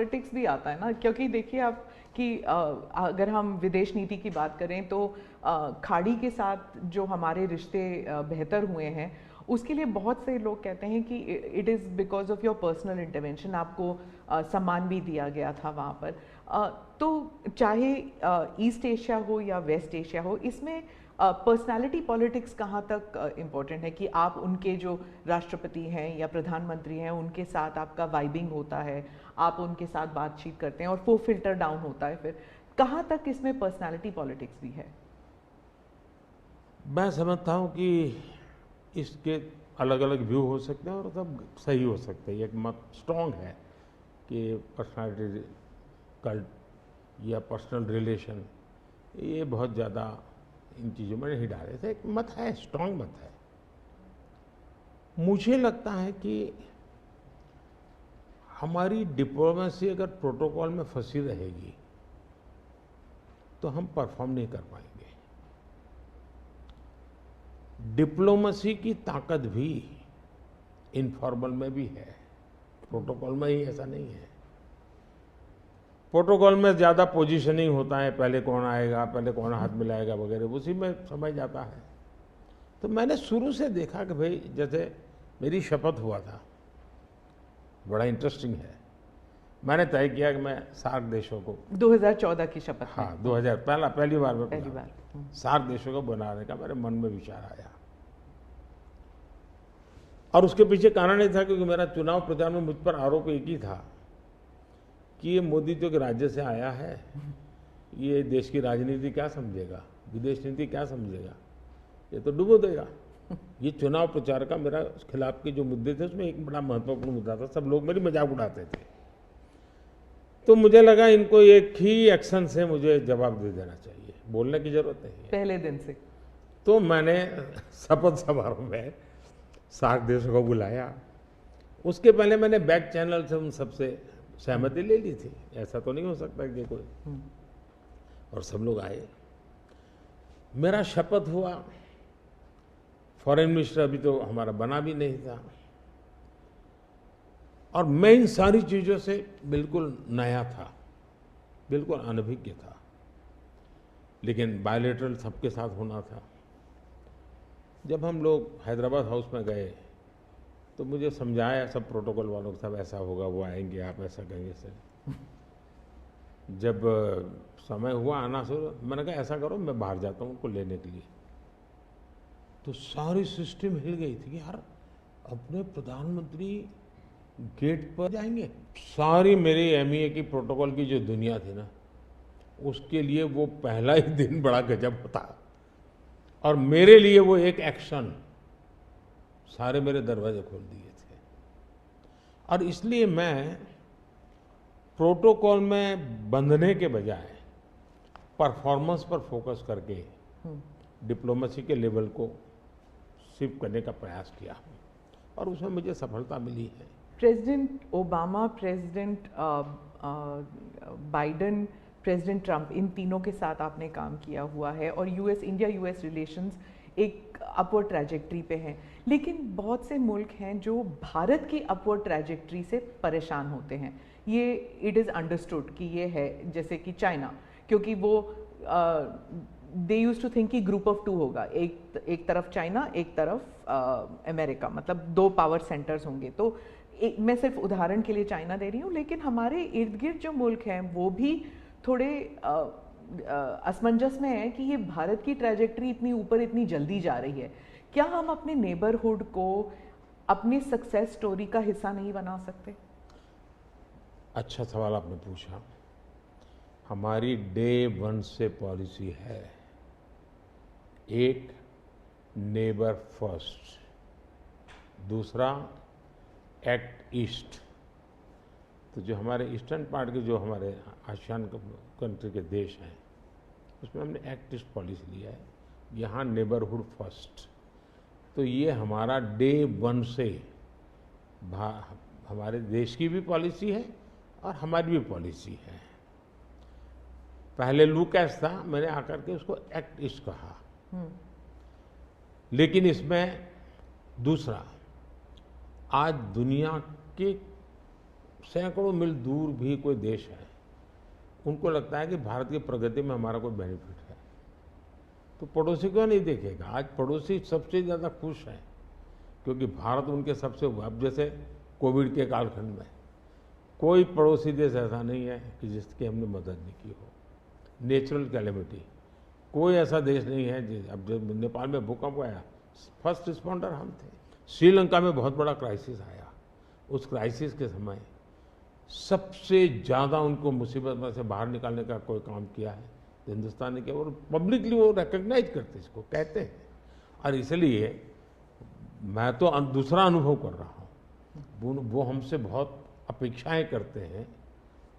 Politics भी आता है ना, क्योंकि देखिए आप कि अगर हम विदेश नीति की बात करें तो खाड़ी के साथ जो हमारे रिश्ते बेहतर हुए हैं, उसके लिए बहुत से लोग कहते हैं कि it is because of your personal intervention, आपको सम्मान भी दिया गया था वहाँ पर। तो चाहे ईस्ट एशिया हो या वेस्ट एशिया हो, इसमें पर्सनालिटी पॉलिटिक्स कहाँ तक इम्पोर्टेंट है कि आप उनके जो राष्ट्रपति हैं या प्रधानमंत्री हैं उनके साथ आपका वाइबिंग होता है, आप उनके साथ बातचीत करते हैं और वो फिल्टर डाउन होता है, फिर कहाँ तक इसमें पर्सनालिटी पॉलिटिक्स भी है? मैं समझता हूँ कि इसके अलग अलग व्यू हो सकते हैं और सब सही हो सकते हैं। एक मत स्ट्रॉन्ग है कि पर्सनालिटी कल्ट या पर्सनल रिलेशन, ये बहुत ज़्यादा इन चीज़ों में नहीं डाले थे। एक मत है, स्ट्रॉन्ग मत है। मुझे लगता है कि हमारी डिप्लोमेसी अगर प्रोटोकॉल में फंसी रहेगी तो हम परफॉर्म नहीं कर पाएंगे। डिप्लोमेसी की ताकत भी इनफॉर्मल में भी है, प्रोटोकॉल में ही ऐसा नहीं है। प्रोटोकॉल में ज़्यादा पोजीशनिंग होता है, पहले कौन आएगा, पहले कौन हाथ मिलाएगा वगैरह, उसी में समझ जाता है। तो मैंने शुरू से देखा कि भाई जैसे मेरी शपथ हुआ था, बड़ा इंटरेस्टिंग है। मैंने तय किया कि मैं सार्क देशों को 2014 की शपथ में। हाँ 2000 पहली बार में पहली बार सार्क देशों को बनाने का मेरे मन में विचार आया। और उसके पीछे कारण ये था क्योंकि मेरा चुनाव प्रचार में मुझ पर आरोप एक ही था कि ये मोदी जो कि राज्य से आया है, ये देश की राजनीति क्या समझेगा, विदेश नीति क्या समझेगा, ये तो डुबो देगा। ये चुनाव प्रचार का मेरा खिलाफ के जो मुद्दे थे उसमें एक बड़ा महत्वपूर्ण मुद्दा था। सब लोग मेरी मजाक उड़ाते थे। तो मुझे लगा इनको एक ही एक्शन से मुझे जवाब दे देना चाहिए, बोलने की जरूरत नहीं है पहले दिन से। तो मैंने शपथ समारोह में सार्क देशों को बुलाया। उसके पहले मैंने बैक चैनल से उन सबसे सहमति ले ली थी, ऐसा तो नहीं हो सकता कि कोई, और सब लोग आए। मेरा शपथ हुआ। फॉरेन मिनिस्टर अभी तो हमारा बना भी नहीं था और मैं इन सारी चीजों से बिल्कुल नया था, बिल्कुल अनभिज्ञ था, लेकिन बायलैटरल सबके साथ होना था। जब हम लोग हैदराबाद हाउस में गए तो मुझे समझाया सब प्रोटोकॉल वालों को, सब ऐसा होगा, वो आएंगे, आप ऐसा कहेंगे सर। जब समय हुआ आना शुरू, मैंने कहा ऐसा करो मैं बाहर जाता हूँ उनको लेने के लिए। तो सारी सिस्टम हिल गई थी कि यार अपने प्रधानमंत्री गेट पर जाएंगे। सारी मेरी एमईए की प्रोटोकॉल की जो दुनिया थी ना, उसके लिए वो पहला ही दिन बड़ा गजब होता और मेरे लिए वो एक एक्शन सारे मेरे दरवाजे खोल दिए थे। और इसलिए मैं प्रोटोकॉल में बंधने के बजाय परफॉर्मेंस पर फोकस करके डिप्लोमेसी के लेवल को शिफ्ट करने का प्रयास किया और उसमें मुझे सफलता मिली है। President Obama, president Biden, president Trump, इन तीनों के साथ आपने काम किया हुआ है और इंडिया यूएस रिलेशंस एक अपवर्ड ट्रैजेक्टरी पे हैं। लेकिन बहुत से मुल्क हैं जो भारत की अपवर्ड ट्रैजेक्टरी से परेशान होते हैं। ये इट इज़ अंडरस्टूड कि ये है, जैसे कि चाइना, क्योंकि वो दे यूज टू थिंक कि ग्रुप ऑफ टू होगा, एक तरफ चाइना, एक तरफ अमेरिका, मतलब दो पावर सेंटर्स होंगे। तो मैं सिर्फ उदाहरण के लिए चाइना दे रही हूँ, लेकिन हमारे इर्द गिर्द जो मुल्क हैं वो भी थोड़े असमंजस में है कि ये भारत की ट्रैजेक्टरी इतनी ऊपर इतनी जल्दी जा रही है। क्या हम अपने नेबरहुड को अपनी सक्सेस स्टोरी का हिस्सा नहीं बना सकते? अच्छा सवाल आपने पूछा। हमारी डे वन से पॉलिसी है, एक नेबर फर्स्ट, दूसरा एक्ट ईस्ट। तो जो हमारे ईस्टर्न पार्ट के जो हमारे आसियान कंट्री के देश हैं उसमें हमने एक्ट ईस्ट पॉलिसी लिया है, यहाँ नेबरहुड फर्स्ट। तो ये हमारा डे वन से हमारे देश की भी पॉलिसी है और हमारी भी पॉलिसी है। पहले लूकैस था, मैंने आकर के उसको एक्ट ईस्ट कहा। लेकिन इसमें दूसरा, आज दुनिया के सैकड़ों मील दूर भी कोई देश है, उनको लगता है कि भारत की प्रगति में हमारा कोई बेनिफिट है, तो पड़ोसी को नहीं देखेगा। आज पड़ोसी सबसे ज़्यादा खुश हैं, क्योंकि भारत उनके सबसे, अब जैसे कोविड के कालखंड में कोई पड़ोसी देश ऐसा नहीं है कि जिसकी हमने मदद नहीं की हो। नेचुरल कैलेमिटी, कोई ऐसा देश नहीं है अब जब नेपाल में भूकंप आया, फर्स्ट रिस्पॉन्डर हम थे। श्रीलंका में बहुत बड़ा क्राइसिस आया, उस क्राइसिस के समय सबसे ज़्यादा उनको मुसीबत में से बाहर निकालने का कोई काम किया है तो हिंदुस्तान ने किया, और पब्लिकली वो रिकग्नाइज करते, इसको कहते हैं। और इसलिए मैं तो दूसरा अनुभव कर रहा हूँ, वो हमसे बहुत अपेक्षाएं करते हैं,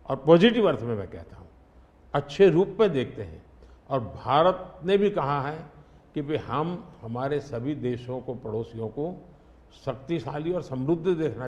और पॉजिटिव अर्थ में मैं कहता हूँ, अच्छे रूप में देखते हैं। और भारत ने भी कहा है कि भाई हम हमारे सभी देशों को, पड़ोसियों को शक्तिशाली और समृद्ध देखना